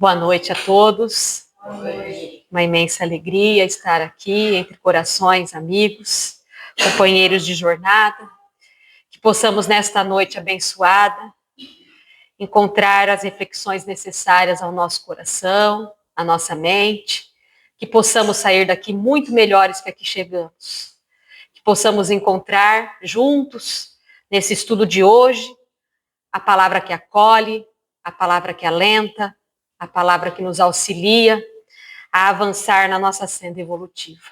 Boa noite a todos. Boa noite. Uma imensa alegria estar aqui entre corações, amigos, companheiros de jornada. Que possamos nesta noite abençoada encontrar as reflexões necessárias ao nosso coração, à nossa mente. Que possamos sair daqui muito melhores que aqui chegamos. Que possamos encontrar juntos, nesse estudo de hoje, a palavra que acolhe, a palavra que alenta, a palavra que nos auxilia a avançar na nossa senda evolutiva.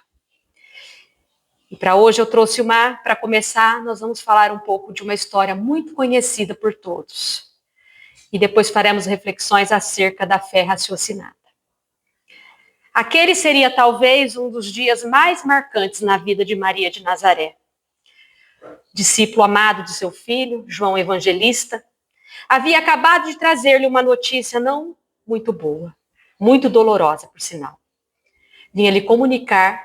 E para hoje eu trouxe para começar, nós vamos falar um pouco de uma história muito conhecida por todos. E depois faremos reflexões acerca da fé raciocinada. Aquele seria talvez um dos dias mais marcantes na vida de Maria de Nazaré. Discípulo amado de seu filho, João Evangelista, havia acabado de trazer-lhe uma notícia não muito boa, muito dolorosa, por sinal. Vinha lhe comunicar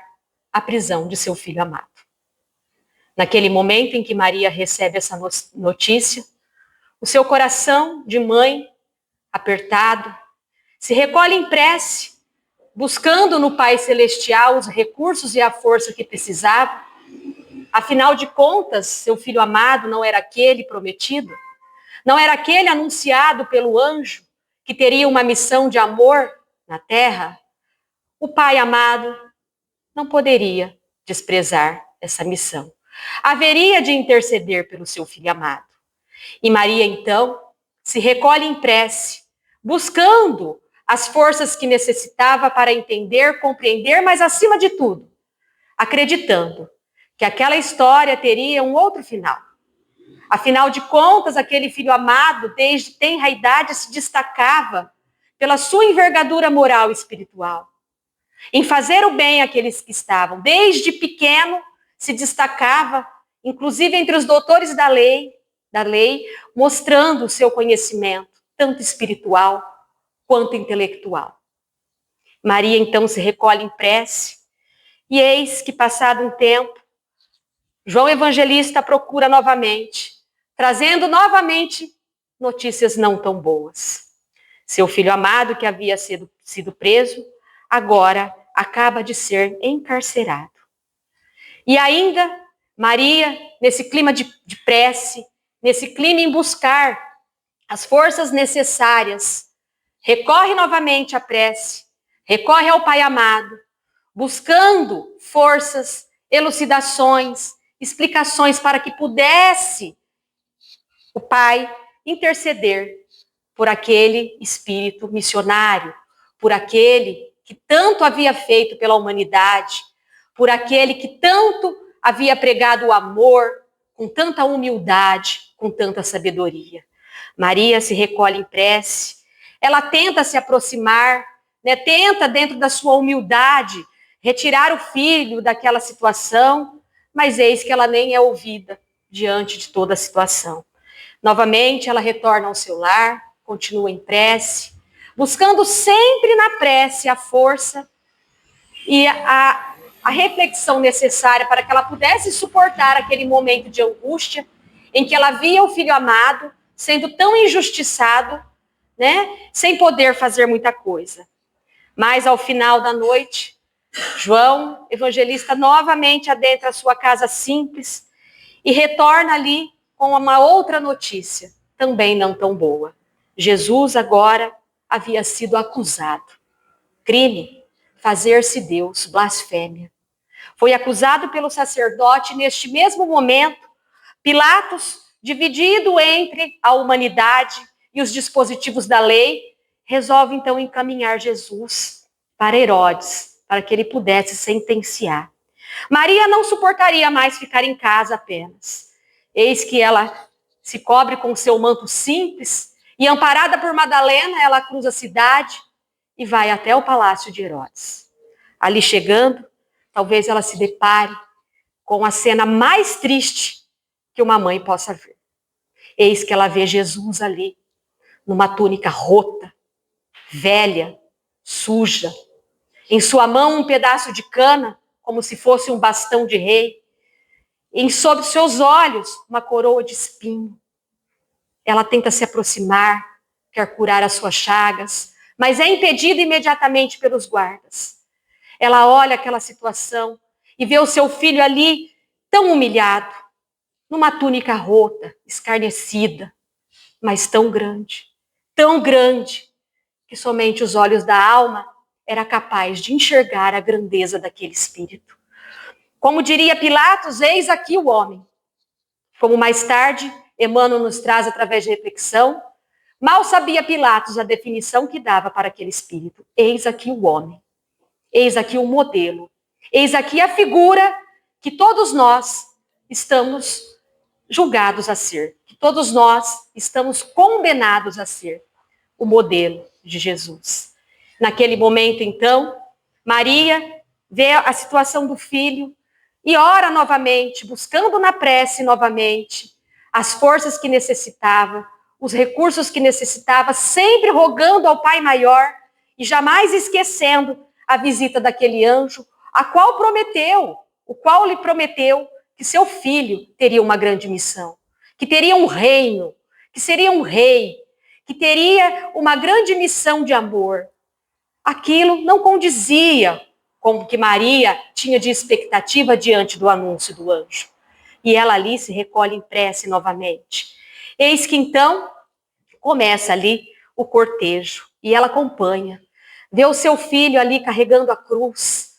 a prisão de seu filho amado. Naquele momento em que Maria recebe essa notícia, o seu coração de mãe, apertado, se recolhe em prece, buscando no Pai Celestial os recursos e a força que precisava. Afinal de contas, seu filho amado não era aquele prometido? Não era aquele anunciado pelo anjo que teria uma missão de amor na terra? O pai amado não poderia desprezar essa missão. Haveria de interceder pelo seu filho amado. E Maria, então, se recolhe em prece, buscando as forças que necessitava para entender, compreender, mas acima de tudo, acreditando que aquela história teria um outro final. Afinal de contas, aquele filho amado, desde tenra idade, se destacava pela sua envergadura moral e espiritual. Em fazer o bem àqueles que estavam. Desde pequeno, se destacava, inclusive entre os doutores da lei, mostrando o seu conhecimento, tanto espiritual quanto intelectual. Maria, então, se recolhe em prece, e eis que, passado um tempo, João Evangelista procura novamente, trazendo novamente notícias não tão boas. Seu filho amado, que havia sido preso, agora acaba de ser encarcerado. E ainda, Maria, nesse clima de prece, nesse clima em buscar as forças necessárias, recorre novamente à prece, recorre ao Pai amado, buscando forças, elucidações, explicações para que pudesse o Pai interceder por aquele espírito missionário, por aquele que tanto havia feito pela humanidade, por aquele que tanto havia pregado o amor, com tanta humildade, com tanta sabedoria. Maria se recolhe em prece, ela tenta se aproximar, tenta, dentro da sua humildade, retirar o filho daquela situação, mas eis que ela nem é ouvida diante de toda a situação. Novamente, ela retorna ao seu lar, continua em prece, buscando sempre na prece a força e a reflexão necessária para que ela pudesse suportar aquele momento de angústia em que ela via o filho amado sendo tão injustiçado, sem poder fazer muita coisa. Mas ao final da noite, João Evangelista novamente adentra a sua casa simples e retorna ali com uma outra notícia, também não tão boa. Jesus agora havia sido acusado. Crime, fazer-se Deus, blasfêmia. Foi acusado pelo sacerdote. Neste mesmo momento, Pilatos, dividido entre a humanidade e os dispositivos da lei, resolve então encaminhar Jesus para Herodes, para que ele pudesse sentenciar. Maria não suportaria mais ficar em casa apenas. Eis que ela se cobre com seu manto simples e, amparada por Madalena, ela cruza a cidade e vai até o palácio de Herodes. Ali chegando, talvez ela se depare com a cena mais triste que uma mãe possa ver. Eis que ela vê Jesus ali, numa túnica rota, velha, suja. Em sua mão um pedaço de cana, como se fosse um bastão de rei. E sob seus olhos, uma coroa de espinho. Ela tenta se aproximar, quer curar as suas chagas, mas é impedida imediatamente pelos guardas. Ela olha aquela situação e vê o seu filho ali tão humilhado, numa túnica rota, escarnecida, mas tão grande, que somente os olhos da alma era capaz de enxergar a grandeza daquele espírito. Como diria Pilatos, eis aqui o homem. Como mais tarde, Emmanuel nos traz através de reflexão, mal sabia Pilatos a definição que dava para aquele espírito. Eis aqui o homem. Eis aqui o modelo. Eis aqui a figura que todos nós estamos julgados a ser. Que todos nós estamos condenados a ser. O modelo de Jesus. Naquele momento, então, Maria vê a situação do filho e ora novamente, buscando na prece novamente as forças que necessitava, os recursos que necessitava, sempre rogando ao Pai Maior e jamais esquecendo a visita daquele anjo, o qual lhe prometeu que seu filho teria uma grande missão, que teria um reino, que seria um rei, que teria uma grande missão de amor. Aquilo não condizia com o que Maria tinha de expectativa diante do anúncio do anjo. E ela ali se recolhe em prece novamente. Eis que então começa ali o cortejo e ela acompanha. Vê o seu filho ali carregando a cruz,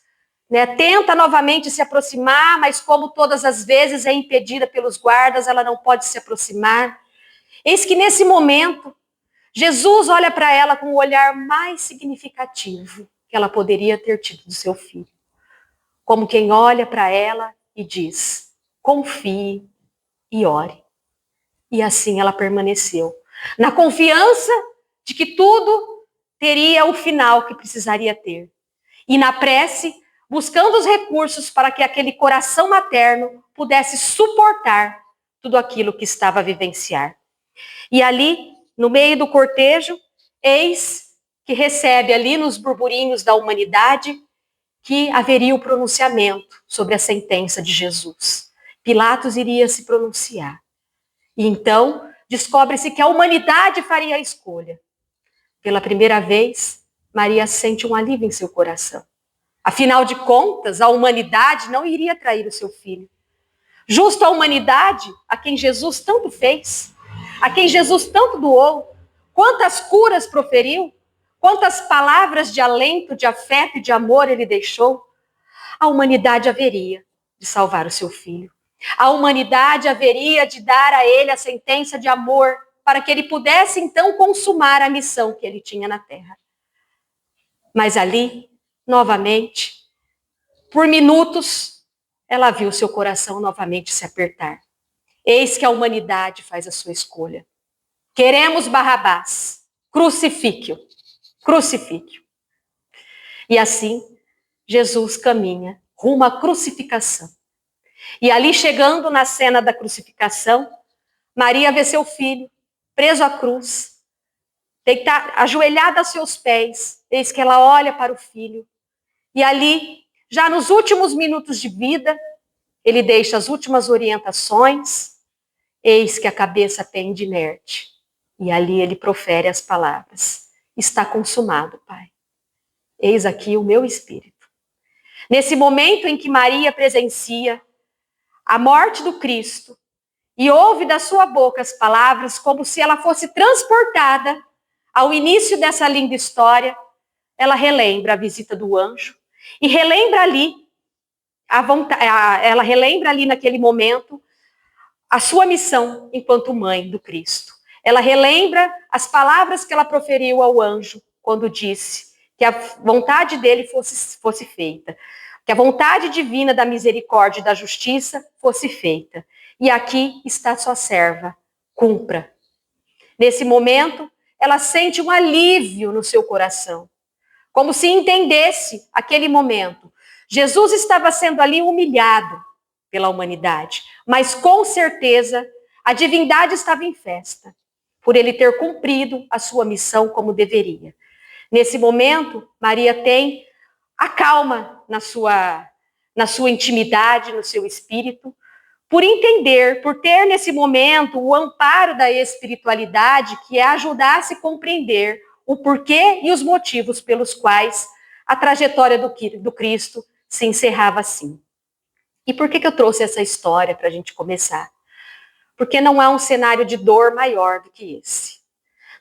né? Tenta novamente se aproximar, mas como todas as vezes é impedida pelos guardas, ela não pode se aproximar. Eis que nesse momento Jesus olha para ela com o olhar mais significativo que ela poderia ter tido do seu filho. Como quem olha para ela e diz, confie e ore. E assim ela permaneceu, na confiança de que tudo teria o final que precisaria ter. E na prece, buscando os recursos para que aquele coração materno pudesse suportar tudo aquilo que estava a vivenciar. E ali, no meio do cortejo, eis que recebe ali nos burburinhos da humanidade que haveria o pronunciamento sobre a sentença de Jesus. Pilatos iria se pronunciar. E então, descobre-se que a humanidade faria a escolha. Pela primeira vez, Maria sente um alívio em seu coração. Afinal de contas, a humanidade não iria trair o seu filho. Justo a humanidade a quem Jesus tanto fez, a quem Jesus tanto doou, quantas curas proferiu, quantas palavras de alento, de afeto e de amor ele deixou, a humanidade haveria de salvar o seu filho. A humanidade haveria de dar a ele a sentença de amor para que ele pudesse então consumar a missão que ele tinha na terra. Mas ali, novamente, por minutos, ela viu seu coração novamente se apertar. Eis que a humanidade faz a sua escolha. Queremos Barrabás, crucifique-o, crucifique-o. E assim, Jesus caminha rumo à crucificação. E ali, chegando na cena da crucificação, Maria vê seu filho preso à cruz, ajoelhada a seus pés. Eis que ela olha para o filho. E ali, já nos últimos minutos de vida, ele deixa as últimas orientações. Eis que a cabeça pende inerte. E ali ele profere as palavras: está consumado, Pai. Eis aqui o meu espírito. Nesse momento em que Maria presencia a morte do Cristo e ouve da sua boca as palavras como se ela fosse transportada ao início dessa linda história, ela relembra a visita do anjo e relembra ali ela relembra ali naquele momento a sua missão enquanto mãe do Cristo. Ela relembra as palavras que ela proferiu ao anjo quando disse que a vontade dele fosse feita, que a vontade divina da misericórdia e da justiça fosse feita. E aqui está sua serva, cumpra. Nesse momento, ela sente um alívio no seu coração, como se entendesse aquele momento. Jesus estava sendo ali humilhado pela humanidade, mas com certeza a divindade estava em festa, por ele ter cumprido a sua missão como deveria. Nesse momento, Maria tem a calma na sua intimidade, no seu espírito, por entender, por ter nesse momento o amparo da espiritualidade, que é ajudar a se compreender o porquê e os motivos pelos quais a trajetória do Cristo se encerrava assim. E por que eu trouxe essa história para a gente começar? Porque não há um cenário de dor maior do que esse.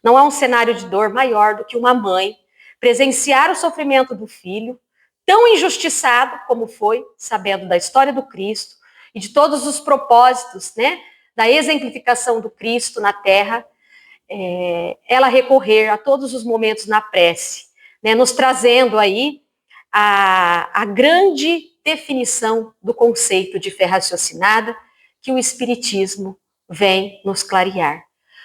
Não há um cenário de dor maior do que uma mãe presenciar o sofrimento do filho, tão injustiçado como foi, sabendo da história do Cristo e de todos os propósitos, né, da exemplificação do Cristo na Terra, ela recorrer a todos os momentos na prece, né, nos trazendo aí a grande definição do conceito de fé raciocinada que o Espiritismo vem nos clarear,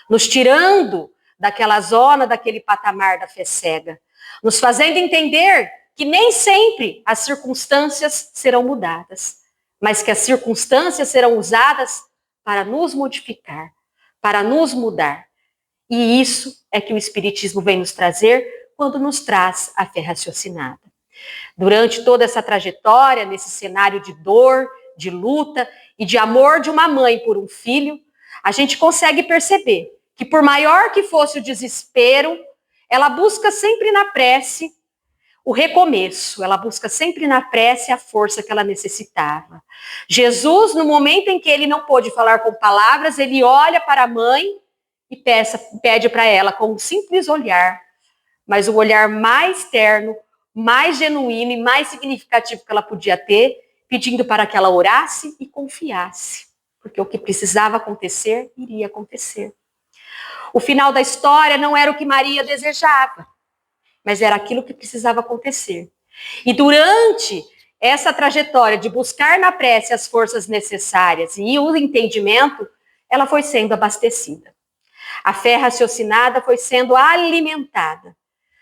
nos tirando daquela zona, daquele patamar da fé cega, nos fazendo entender que nem sempre as circunstâncias serão mudadas, mas que as circunstâncias serão usadas para nos modificar, para nos mudar. E isso é que o Espiritismo vem nos trazer quando nos traz a fé raciocinada. Durante toda essa trajetória, nesse cenário de dor, de luta e de amor de uma mãe por um filho, a gente consegue perceber que por maior que fosse o desespero, ela busca sempre na prece o recomeço, ela busca sempre na prece a força que ela necessitava. Jesus, no momento em que ele não pôde falar com palavras, ele olha para a mãe e pede para ela com um simples olhar, mas o olhar mais terno, mais genuíno e mais significativo que ela podia ter, pedindo para que ela orasse e confiasse, porque o que precisava acontecer, iria acontecer. O final da história não era o que Maria desejava, mas era aquilo que precisava acontecer. E durante essa trajetória de buscar na prece as forças necessárias e o entendimento, ela foi sendo abastecida. A fé raciocinada foi sendo alimentada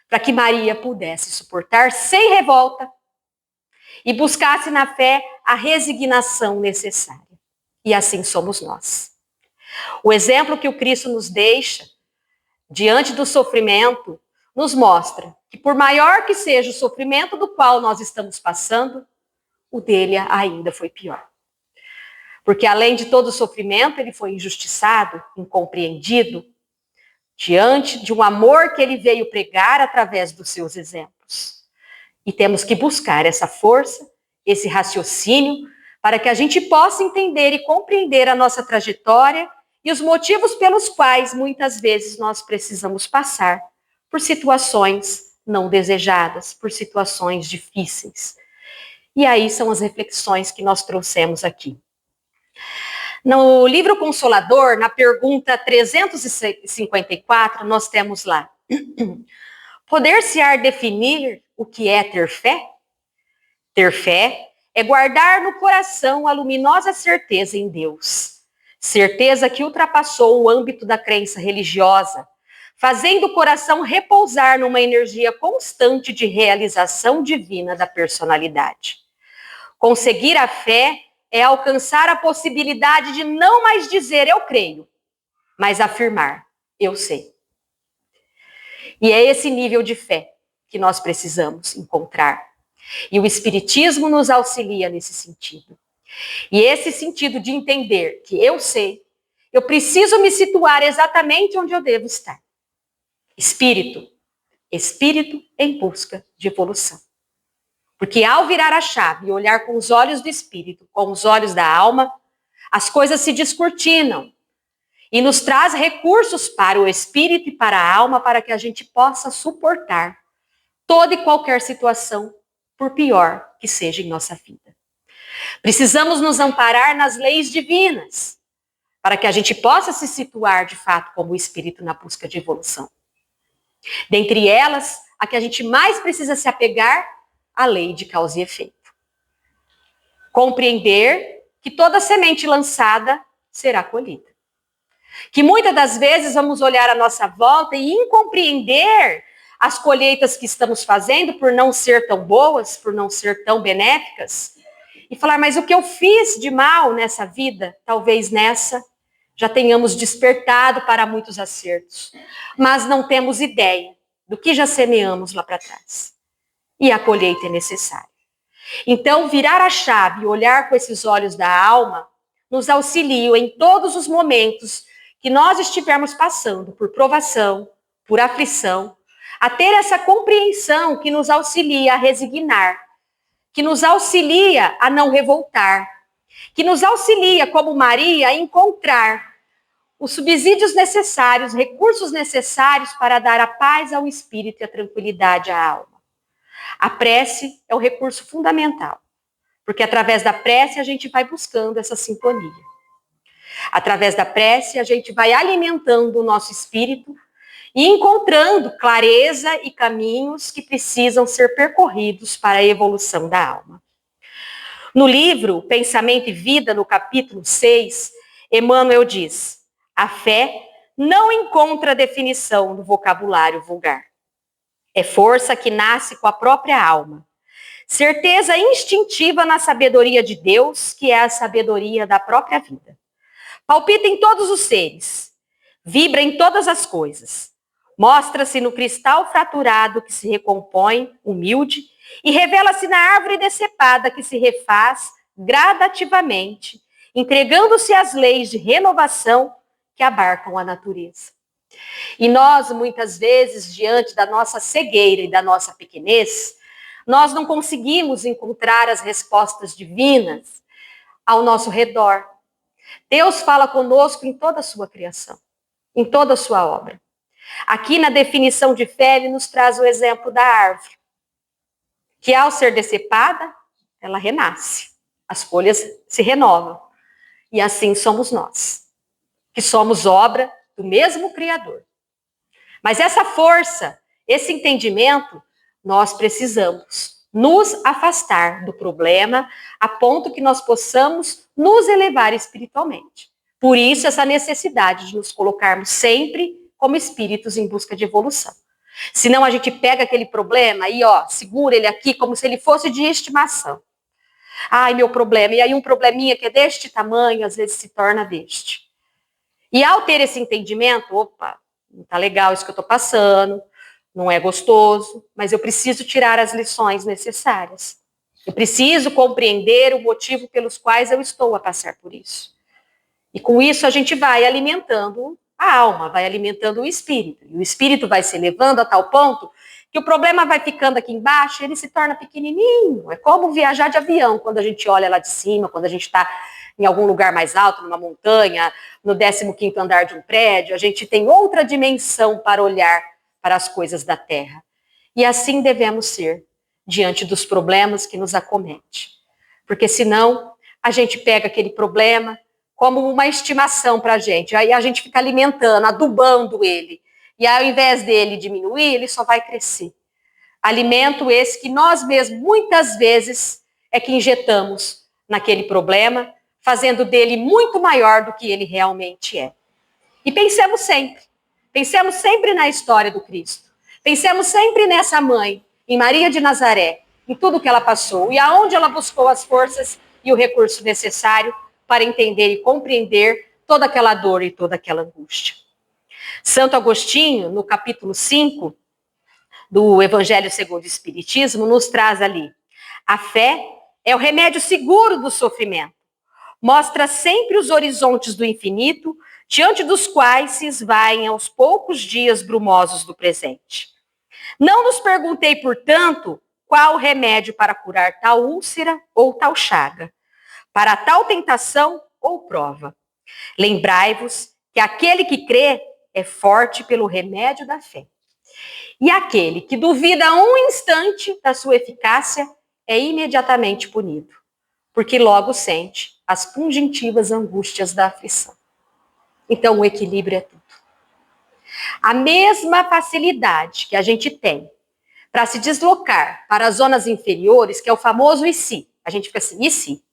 para que Maria pudesse suportar sem revolta e buscasse na fé a resignação necessária. E assim somos nós. O exemplo que o Cristo nos deixa diante do sofrimento nos mostra que por maior que seja o sofrimento do qual nós estamos passando, o dele ainda foi pior. Porque além de todo o sofrimento, ele foi injustiçado, incompreendido, diante de um amor que ele veio pregar através dos seus exemplos. E temos que buscar essa força, esse raciocínio, para que a gente possa entender e compreender a nossa trajetória e os motivos pelos quais muitas vezes nós precisamos passar por situações não desejadas, por situações difíceis. E aí são as reflexões que nós trouxemos aqui. No livro Consolador, na pergunta 354, nós temos lá: poder-se-á definir o que é ter fé? Ter fé é guardar no coração a luminosa certeza em Deus. Certeza que ultrapassou o âmbito da crença religiosa, fazendo o coração repousar numa energia constante de realização divina da personalidade. Conseguir a fé é alcançar a possibilidade de não mais dizer eu creio, mas afirmar eu sei. E é esse nível de fé que nós precisamos encontrar. E o Espiritismo nos auxilia nesse sentido. E esse sentido de entender que eu sei, eu preciso me situar exatamente onde eu devo estar. Espírito em busca de evolução. Porque ao virar a chave e olhar com os olhos do espírito, com os olhos da alma, as coisas se descortinam e nos traz recursos para o espírito e para a alma para que a gente possa suportar toda e qualquer situação, por pior que seja em nossa vida. Precisamos nos amparar nas leis divinas para que a gente possa se situar de fato como espírito na busca de evolução. Dentre elas, a que a gente mais precisa se apegar, a lei de causa e efeito. Compreender que toda semente lançada será colhida. Que muitas das vezes vamos olhar à nossa volta e incompreender as colheitas que estamos fazendo por não ser tão boas, por não ser tão benéficas, e falar, mas o que eu fiz de mal nessa vida, talvez nessa, já tenhamos despertado para muitos acertos, mas não temos ideia do que já semeamos lá para trás. E a colheita é necessária. Então, virar a chave e olhar com esses olhos da alma nos auxilia em todos os momentos que nós estivermos passando por provação, por aflição, a ter essa compreensão que nos auxilia a resignar, que nos auxilia a não revoltar, que nos auxilia, como Maria, a encontrar os subsídios necessários, recursos necessários para dar a paz ao espírito e a tranquilidade à alma. A prece é o recurso fundamental, porque através da prece a gente vai buscando essa sintonia. Através da prece a gente vai alimentando o nosso espírito e encontrando clareza e caminhos que precisam ser percorridos para a evolução da alma. No livro Pensamento e Vida, no capítulo 6, Emmanuel diz: a fé não encontra definição no vocabulário vulgar. É força que nasce com a própria alma. Certeza instintiva na sabedoria de Deus, que é a sabedoria da própria vida. Palpita em todos os seres, vibra em todas as coisas. Mostra-se no cristal fraturado que se recompõe, humilde, e revela-se na árvore decepada que se refaz gradativamente, entregando-se às leis de renovação que abarcam a natureza. E nós, muitas vezes, diante da nossa cegueira e da nossa pequenez, nós não conseguimos encontrar as respostas divinas ao nosso redor. Deus fala conosco em toda a sua criação, em toda a sua obra. Aqui na definição de fé, ele nos traz o exemplo da árvore, que ao ser decepada, ela renasce. As folhas se renovam. E assim somos nós, que somos obra do mesmo Criador. Mas essa força, esse entendimento, nós precisamos nos afastar do problema a ponto que nós possamos nos elevar espiritualmente. Por isso, essa necessidade de nos colocarmos sempre como espíritos em busca de evolução. Senão a gente pega aquele problema e, segura ele aqui como se ele fosse de estimação. Ai, meu problema. E aí um probleminha que é deste tamanho, às vezes se torna deste. E ao ter esse entendimento, não tá legal isso que eu estou passando, não é gostoso, mas eu preciso tirar as lições necessárias. Eu preciso compreender o motivo pelos quais eu estou a passar por isso. E com isso a gente vai alimentando a alma, vai alimentando o espírito. E o espírito vai se elevando a tal ponto que o problema vai ficando aqui embaixo e ele se torna pequenininho. É como viajar de avião, quando a gente olha lá de cima, quando a gente está em algum lugar mais alto, numa montanha, no 15º andar de um prédio, a gente tem outra dimensão para olhar para as coisas da terra. E assim devemos ser diante dos problemas que nos acometem. Porque senão a gente pega aquele problema como uma estimação para a gente. Aí a gente fica alimentando, adubando ele. E ao invés dele diminuir, ele só vai crescer. Alimento esse que nós mesmos, muitas vezes, é que injetamos naquele problema, fazendo dele muito maior do que ele realmente é. E pensemos sempre na história do Cristo. Pensemos sempre nessa mãe, em Maria de Nazaré, em tudo que ela passou e aonde ela buscou as forças e o recurso necessário para entender e compreender toda aquela dor e toda aquela angústia. Santo Agostinho, no capítulo 5 do Evangelho segundo o Espiritismo, nos traz ali: a fé é o remédio seguro do sofrimento. Mostra sempre os horizontes do infinito, diante dos quais se esvaem aos poucos dias brumosos do presente. Não nos perguntei, portanto, qual o remédio para curar tal úlcera ou tal chaga, para tal tentação ou prova. Lembrai-vos que aquele que crê é forte pelo remédio da fé. E aquele que duvida um instante da sua eficácia é imediatamente punido, porque logo sente as pungentivas angústias da aflição. Então, o equilíbrio é tudo. A mesma facilidade que a gente tem para se deslocar para as zonas inferiores, que é o famoso e se. A gente fica assim, e se?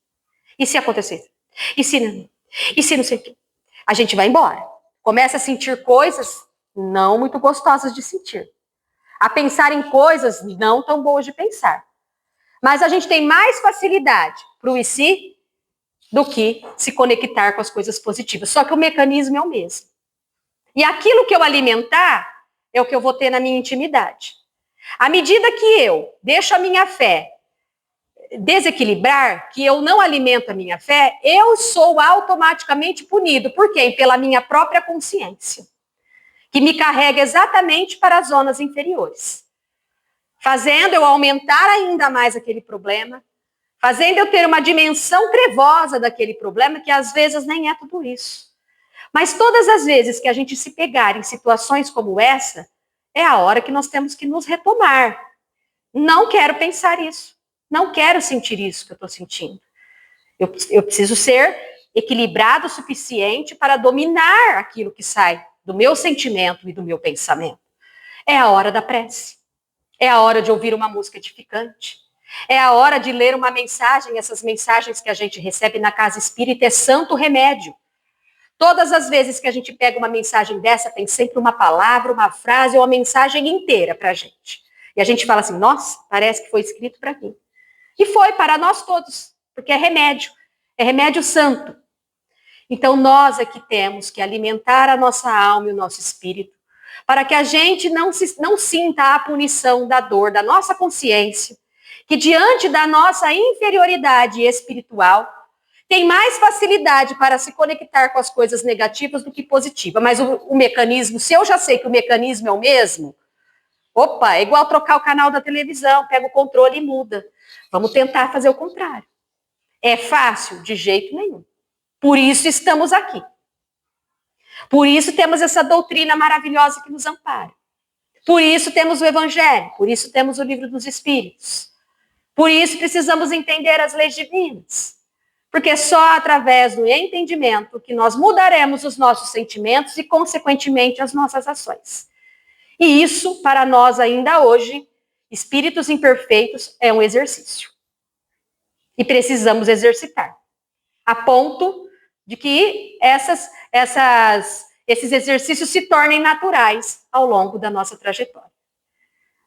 E se acontecer? E se não? E se não sei o quê? A gente vai embora. Começa a sentir coisas não muito gostosas de sentir. A pensar em coisas não tão boas de pensar. Mas a gente tem mais facilidade para o e se do que se conectar com as coisas positivas. Só que o mecanismo é o mesmo. E aquilo que eu alimentar é o que eu vou ter na minha intimidade. À medida que eu deixo a minha fé desequilibrar, que eu não alimento a minha fé, eu sou automaticamente punido. Por quê? Pela minha própria consciência. que me carrega exatamente para as zonas inferiores, fazendo eu aumentar ainda mais aquele problema, fazendo eu ter uma dimensão trevosa daquele problema, que às vezes nem é tudo isso. Mas todas as vezes que a gente se pegar em situações como essa, é a hora que nós temos que nos retomar. Não quero pensar isso. Não quero sentir isso que eu estou sentindo. Eu preciso ser equilibrado o suficiente para dominar aquilo que sai do meu sentimento e do meu pensamento. É a hora da prece. É a hora de ouvir uma música edificante. É a hora de ler uma mensagem. Essas mensagens que a gente recebe na casa espírita é santo remédio. Todas as vezes que a gente pega uma mensagem dessa, tem sempre uma palavra, uma frase ou uma mensagem inteira para a gente. E a gente fala assim, nossa, parece que foi escrito para mim. E foi para nós todos, porque é remédio santo. Então nós é que temos que alimentar a nossa alma e o nosso espírito, para que a gente não sinta a punição da dor da nossa consciência, que diante da nossa inferioridade espiritual, tem mais facilidade para se conectar com as coisas negativas do que positivas. Mas o mecanismo, se eu já sei que o mecanismo é o mesmo, opa, é igual trocar o canal da televisão, pega o controle e muda. Vamos tentar fazer o contrário. É fácil? De jeito nenhum. Por isso estamos aqui. Por isso temos essa doutrina maravilhosa que nos ampara. Por isso temos o Evangelho, por isso temos o Livro dos Espíritos. Por isso precisamos entender as leis divinas. Porque é só através do entendimento que nós mudaremos os nossos sentimentos e, consequentemente, as nossas ações. E isso, para nós ainda hoje, espíritos imperfeitos, é um exercício. E precisamos exercitar. A ponto de que esses exercícios se tornem naturais ao longo da nossa trajetória.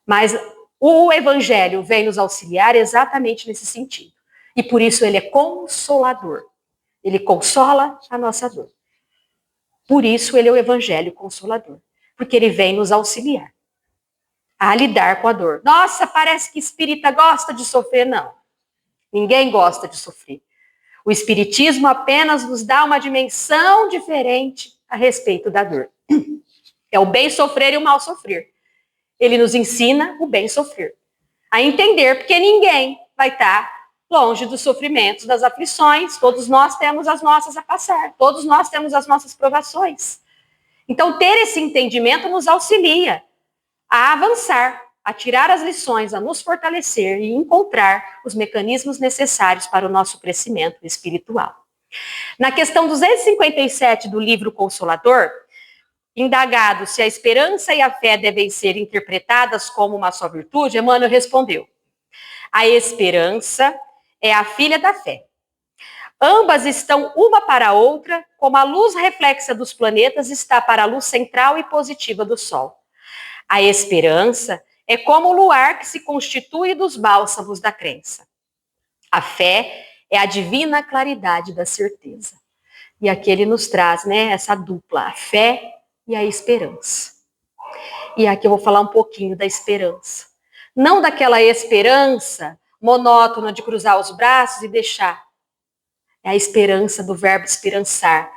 Mas o Evangelho vem nos auxiliar exatamente nesse sentido. E por isso ele é consolador. Ele consola a nossa dor. Por isso ele é o Evangelho consolador. Porque ele vem nos auxiliar a lidar com a dor. Nossa, parece que espírita gosta de sofrer. Não. Ninguém gosta de sofrer. O espiritismo apenas nos dá uma dimensão diferente a respeito da dor. É o bem sofrer e o mal sofrer. Ele nos ensina o bem sofrer. A entender, porque ninguém vai estar longe dos sofrimentos, das aflições. Todos nós temos as nossas a passar. Todos nós temos as nossas provações. Então, ter esse entendimento nos auxilia a avançar, a tirar as lições, a nos fortalecer e encontrar os mecanismos necessários para o nosso crescimento espiritual. Na questão 257 do livro Consolador, indagado se a esperança e a fé devem ser interpretadas como uma só virtude, Emmanuel respondeu: a esperança é a filha da fé. Ambas estão uma para a outra, como a luz reflexa dos planetas está para a luz central e positiva do Sol. A esperança é como o luar que se constitui dos bálsamos da crença. A fé é a divina claridade da certeza. E aqui ele nos traz, essa dupla, a fé e a esperança. E aqui eu vou falar um pouquinho da esperança. Não daquela esperança monótona de cruzar os braços e deixar. É a esperança do verbo esperançar,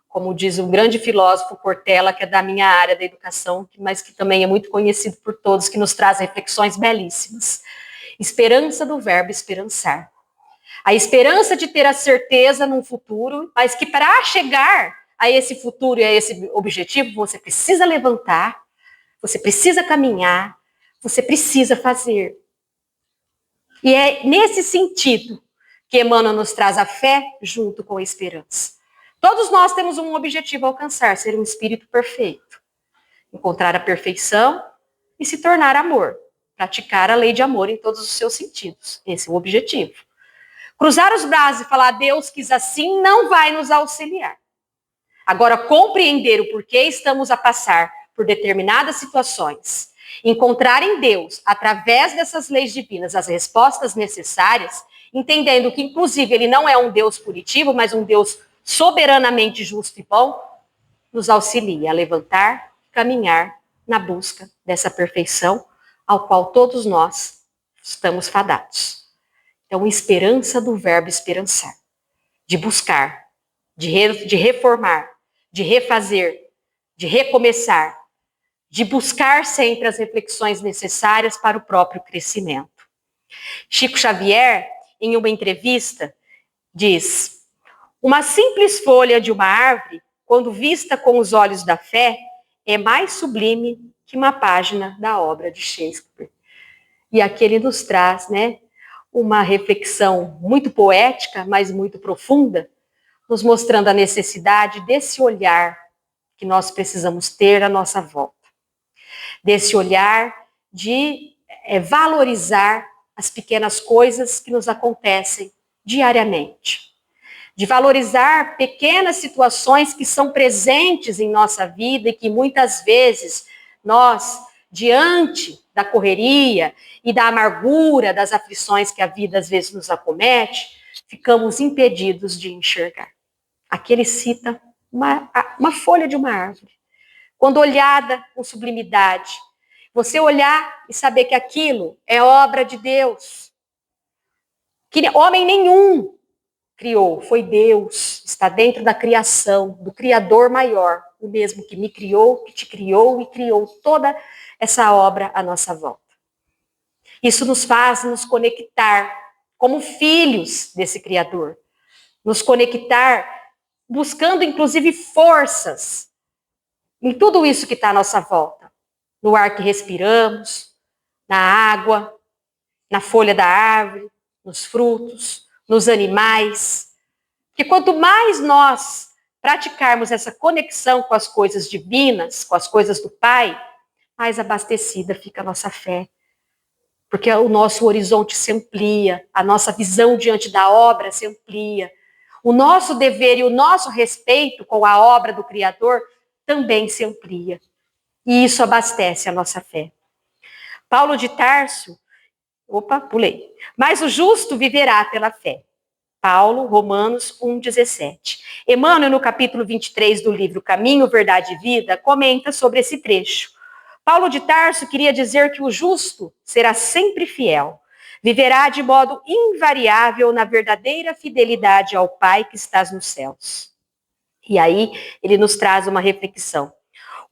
como diz um grande filósofo Cortella, que é da minha área da educação, mas que também é muito conhecido por todos, que nos traz reflexões belíssimas. Esperança do verbo esperançar. A esperança de ter a certeza num futuro, mas que para chegar a esse futuro e a esse objetivo, você precisa levantar, você precisa caminhar, você precisa fazer. E é nesse sentido que Emmanuel nos traz a fé junto com a esperança. Todos nós temos um objetivo a alcançar, ser um espírito perfeito. Encontrar a perfeição e se tornar amor. Praticar a lei de amor em todos os seus sentidos. Esse é o objetivo. Cruzar os braços e falar, Deus quis assim, não vai nos auxiliar. Agora, compreender o porquê estamos a passar por determinadas situações, encontrar em Deus, através dessas leis divinas, as respostas necessárias, entendendo que, inclusive, ele não é um Deus punitivo, mas um Deus soberanamente justo e bom, nos auxilia a levantar, caminhar na busca dessa perfeição, ao qual todos nós estamos fadados. Então, esperança do verbo esperançar, de buscar, de reformar, de refazer, de recomeçar, de buscar sempre as reflexões necessárias para o próprio crescimento. Chico Xavier, em uma entrevista, diz: uma simples folha de uma árvore, quando vista com os olhos da fé, é mais sublime que uma página da obra de Shakespeare. E aqui ele nos traz, né, uma reflexão muito poética, mas muito profunda, nos mostrando a necessidade desse olhar que nós precisamos ter à nossa volta. Desse olhar de valorizar as pequenas coisas que nos acontecem diariamente. De valorizar pequenas situações que são presentes em nossa vida e que muitas vezes nós, diante da correria e da amargura, das aflições que a vida às vezes nos acomete, ficamos impedidos de enxergar. Aqui ele cita uma folha de uma árvore. Quando olhada com sublimidade, você olhar e saber que aquilo é obra de Deus. Que homem nenhum criou, foi Deus, está dentro da criação, do Criador maior, o mesmo que me criou, que te criou e criou toda essa obra à nossa volta. Isso nos faz nos conectar como filhos desse Criador, nos conectar buscando inclusive forças em tudo isso que está à nossa volta, no ar que respiramos, na água, na folha da árvore, nos frutos, nos animais. Porque quanto mais nós praticarmos essa conexão com as coisas divinas, com as coisas do Pai, mais abastecida fica a nossa fé. Porque o nosso horizonte se amplia, a nossa visão diante da obra se amplia. O nosso dever e o nosso respeito com a obra do Criador também se amplia. E isso abastece a nossa fé. Paulo de Tarso, mas o justo viverá pela fé. Paulo, Romanos 1,17. Emmanuel, no capítulo 23 do livro Caminho, Verdade e Vida, comenta sobre esse trecho. Paulo de Tarso queria dizer que o justo será sempre fiel, viverá de modo invariável na verdadeira fidelidade ao Pai que estás nos céus. E aí ele nos traz uma reflexão.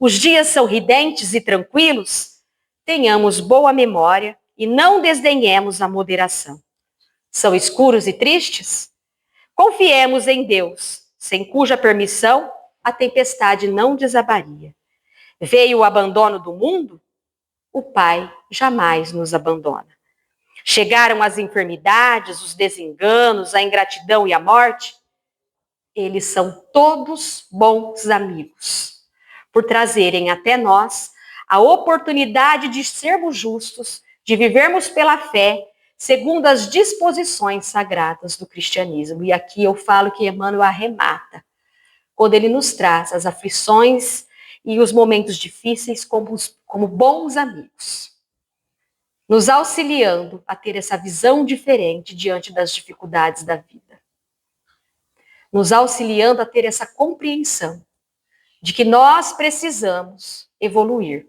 Os dias são ridentes e tranquilos? Tenhamos boa memória e não desdenhemos a moderação. São escuros e tristes? Confiemos em Deus, sem cuja permissão a tempestade não desabaria. Veio o abandono do mundo? O Pai jamais nos abandona. Chegaram as enfermidades, os desenganos, a ingratidão e a morte? Eles são todos bons amigos, por trazerem até nós a oportunidade de sermos justos, de vivermos pela fé, segundo as disposições sagradas do cristianismo. E aqui eu falo que Emmanuel arremata, quando ele nos traz as aflições e os momentos difíceis como bons amigos, nos auxiliando a ter essa visão diferente diante das dificuldades da vida, nos auxiliando a ter essa compreensão de que nós precisamos evoluir.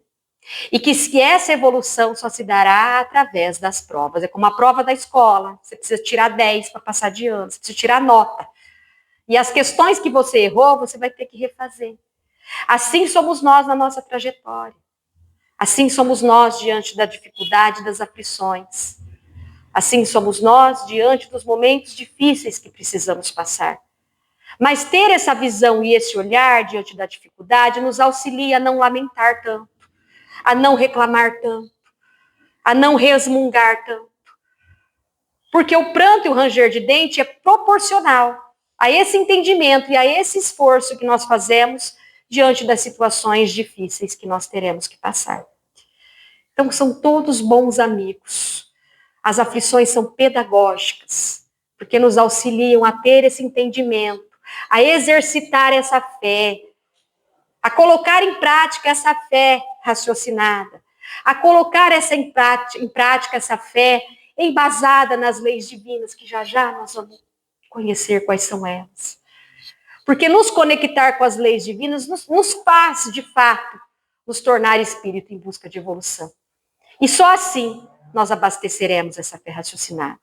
E que se essa evolução só se dará através das provas. É como a prova da escola. Você precisa tirar 10 para passar de ano. Você precisa tirar nota. E as questões que você errou, você vai ter que refazer. Assim somos nós na nossa trajetória. Assim somos nós diante da dificuldade, das aflições. Assim somos nós diante dos momentos difíceis que precisamos passar. Mas ter essa visão e esse olhar diante da dificuldade nos auxilia a não lamentar tanto, a não reclamar tanto, a não resmungar tanto. Porque o pranto e o ranger de dente é proporcional a esse entendimento e a esse esforço que nós fazemos diante das situações difíceis que nós teremos que passar. Então, são todos bons amigos. As aflições são pedagógicas, porque nos auxiliam a ter esse entendimento, a exercitar essa fé, a colocar em prática essa fé raciocinada, a colocar em prática essa fé embasada nas leis divinas, que já já nós vamos conhecer quais são elas. Porque nos conectar com as leis divinas nos faz, de fato, nos tornar espírito em busca de evolução. E só assim nós abasteceremos essa fé raciocinada.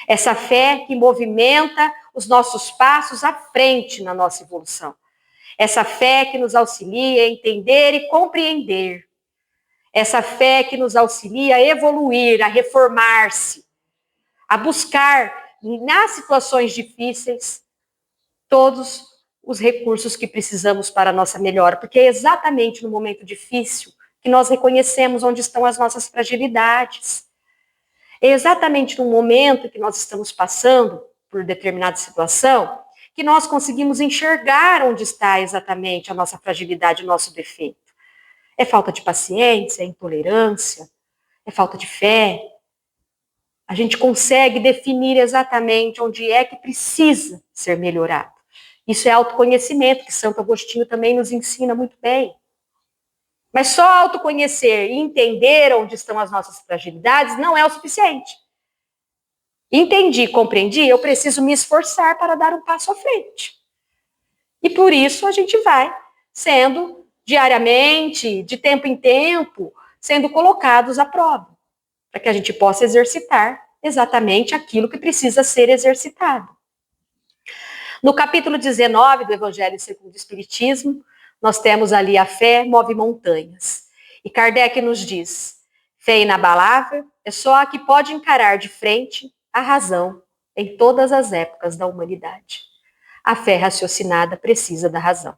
Essa fé que movimenta os nossos passos à frente na nossa evolução. Essa fé que nos auxilia a entender e compreender Essa fé que nos auxilia a evoluir, a reformar-se, a buscar, nas situações difíceis, todos os recursos que precisamos para a nossa melhora, porque é exatamente no momento difícil que nós reconhecemos onde estão as nossas fragilidades. É exatamente no momento que nós estamos passando por determinada situação que nós conseguimos enxergar onde está exatamente a nossa fragilidade, o nosso defeito. É falta de paciência, é intolerância, é falta de fé. A gente consegue definir exatamente onde é que precisa ser melhorado. Isso é autoconhecimento, que Santo Agostinho também nos ensina muito bem. Mas só autoconhecer e entender onde estão as nossas fragilidades não é o suficiente. Entendi, compreendi, eu preciso me esforçar para dar um passo à frente. E por isso a gente vai sendo diariamente, de tempo em tempo, sendo colocados à prova, para que a gente possa exercitar exatamente aquilo que precisa ser exercitado. No capítulo 19 do Evangelho segundo o Espiritismo, nós temos ali a fé move montanhas. E Kardec nos diz, fé inabalável é só a que pode encarar de frente a razão em todas as épocas da humanidade. A fé raciocinada precisa da razão.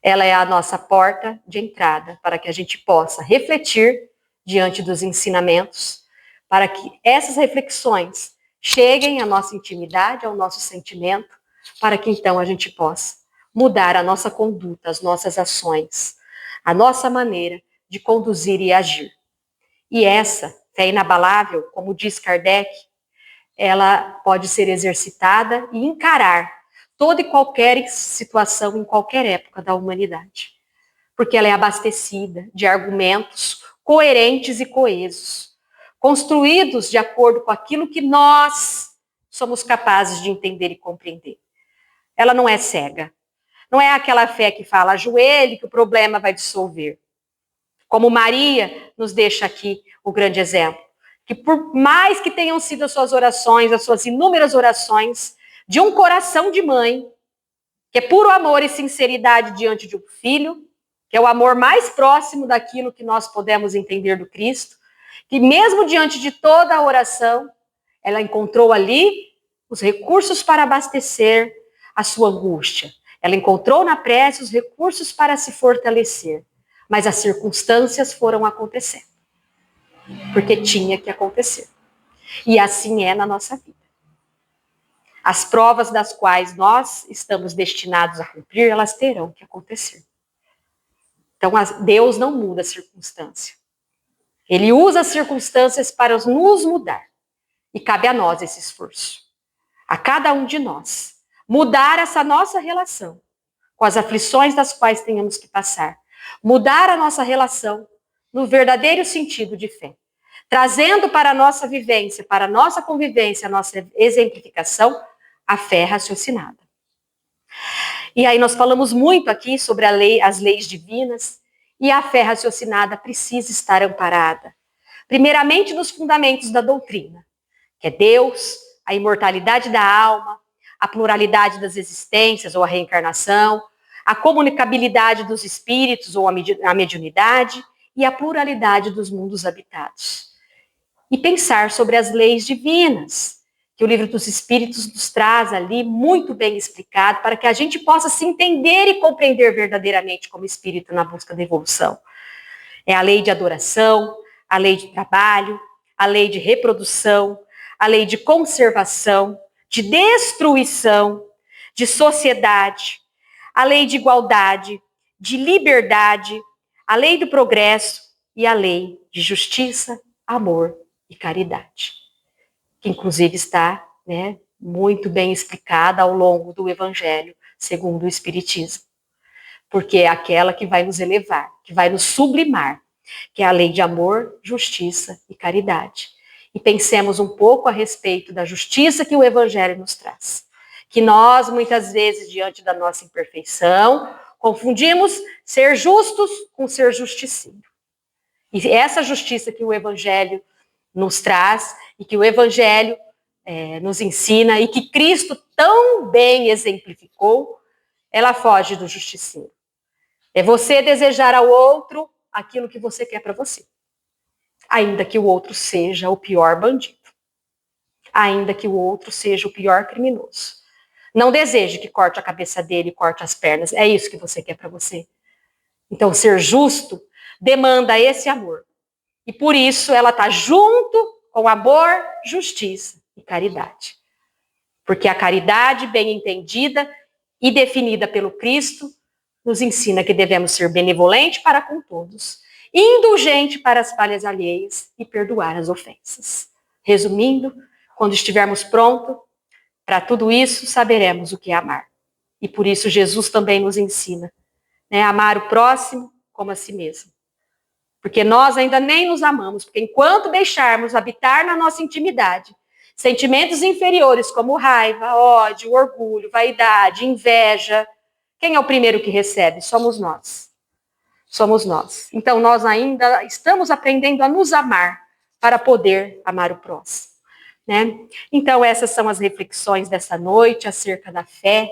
Ela é a nossa porta de entrada para que a gente possa refletir diante dos ensinamentos, para que essas reflexões cheguem à nossa intimidade, ao nosso sentimento, para que então a gente possa mudar a nossa conduta, as nossas ações, a nossa maneira de conduzir e agir. E essa fé inabalável, como diz Kardec, ela pode ser exercitada e encarar toda e qualquer situação em qualquer época da humanidade. Porque ela é abastecida de argumentos coerentes e coesos, construídos de acordo com aquilo que nós somos capazes de entender e compreender. Ela não é cega. Não é aquela fé que fala ajoelhe que o problema vai dissolver. Como Maria nos deixa aqui o grande exemplo. Que por mais que tenham sido as suas orações, as suas inúmeras orações, de um coração de mãe, que é puro amor e sinceridade diante de um filho, que é o amor mais próximo daquilo que nós podemos entender do Cristo, que mesmo diante de toda a oração, ela encontrou ali os recursos para abastecer a sua angústia. Ela encontrou na prece os recursos para se fortalecer, mas as circunstâncias foram acontecendo, porque tinha que acontecer. E assim é na nossa vida. As provas das quais nós estamos destinados a cumprir, elas terão que acontecer. Então, Deus não muda a circunstância. Ele usa as circunstâncias para nos mudar. E cabe a nós esse esforço. A cada um de nós. Mudar essa nossa relação com as aflições das quais tenhamos que passar. Mudar a nossa relação no verdadeiro sentido de fé. Trazendo para a nossa vivência, para a nossa convivência, a nossa exemplificação, a fé raciocinada. E aí nós falamos muito aqui sobre as leis divinas, e a fé raciocinada precisa estar amparada, primeiramente nos fundamentos da doutrina, que é Deus, a imortalidade da alma, a pluralidade das existências ou a reencarnação, a comunicabilidade dos espíritos ou a mediunidade e a pluralidade dos mundos habitados. E pensar sobre as leis divinas, que o Livro dos Espíritos nos traz ali muito bem explicado, para que a gente possa se entender e compreender verdadeiramente como espírito na busca da evolução. É a lei de adoração, a lei de trabalho, a lei de reprodução, a lei de conservação, de destruição, de sociedade, a lei de igualdade, de liberdade, a lei do progresso e a lei de justiça, amor e caridade. Que inclusive está, muito bem explicada ao longo do Evangelho, segundo o Espiritismo. Porque é aquela que vai nos elevar, que vai nos sublimar, que é a lei de amor, justiça e caridade. E pensemos um pouco a respeito da justiça que o Evangelho nos traz. Que nós, muitas vezes, diante da nossa imperfeição, confundimos ser justos com ser justiceiro. E essa justiça que o Evangelho nos traz e que o Evangelho nos ensina e que Cristo tão bem exemplificou, ela foge do justiceiro. É você desejar ao outro aquilo que você quer para você. Ainda que o outro seja o pior bandido. Ainda que o outro seja o pior criminoso. Não deseje que corte a cabeça dele e corte as pernas. É isso que você quer para você. Então, ser justo demanda esse amor. E por isso ela está junto com amor, justiça e caridade. Porque a caridade, bem entendida e definida pelo Cristo, nos ensina que devemos ser benevolente para com todos, indulgente para as falhas alheias e perdoar as ofensas. Resumindo, quando estivermos prontos para tudo isso, saberemos o que é amar. E por isso Jesus também nos ensina, né, amar o próximo como a si mesmo. Porque nós ainda nem nos amamos, porque enquanto deixarmos habitar na nossa intimidade sentimentos inferiores como raiva, ódio, orgulho, vaidade, inveja, quem é o primeiro que recebe? Somos nós. Somos nós. Então nós ainda estamos aprendendo a nos amar para poder amar o próximo, né? Então essas são as reflexões dessa noite acerca da fé,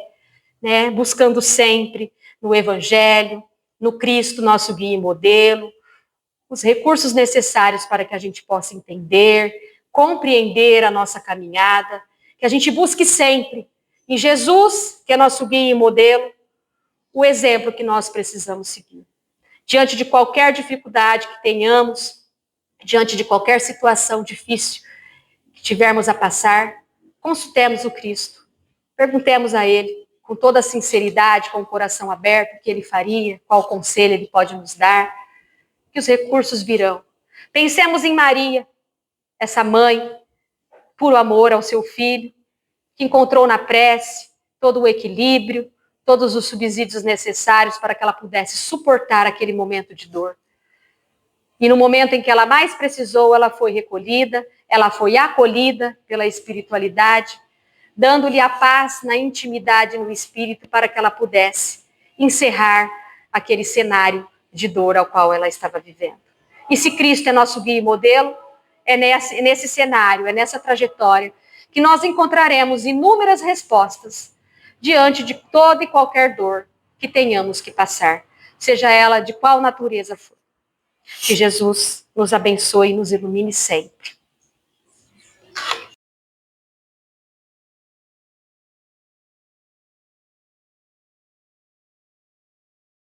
né? Buscando sempre no Evangelho, no Cristo, nosso guia e modelo, os recursos necessários para que a gente possa entender, compreender a nossa caminhada, que a gente busque sempre em Jesus, que é nosso guia e modelo, o exemplo que nós precisamos seguir. Diante de qualquer dificuldade que tenhamos, diante de qualquer situação difícil que tivermos a passar, consultemos o Cristo. Perguntemos a Ele, com toda a sinceridade, com o coração aberto, o que Ele faria, qual conselho Ele pode nos dar, que os recursos virão. Pensemos em Maria, essa mãe, puro amor ao seu filho, que encontrou na prece todo o equilíbrio, todos os subsídios necessários para que ela pudesse suportar aquele momento de dor. E no momento em que ela mais precisou, ela foi recolhida, ela foi acolhida pela espiritualidade, dando-lhe a paz na intimidade no espírito para que ela pudesse encerrar aquele cenário de dor ao qual ela estava vivendo. E se Cristo é nosso guia e modelo, é nesse cenário, é nessa trajetória que nós encontraremos inúmeras respostas diante de toda e qualquer dor que tenhamos que passar, seja ela de qual natureza for. Que Jesus nos abençoe e nos ilumine sempre.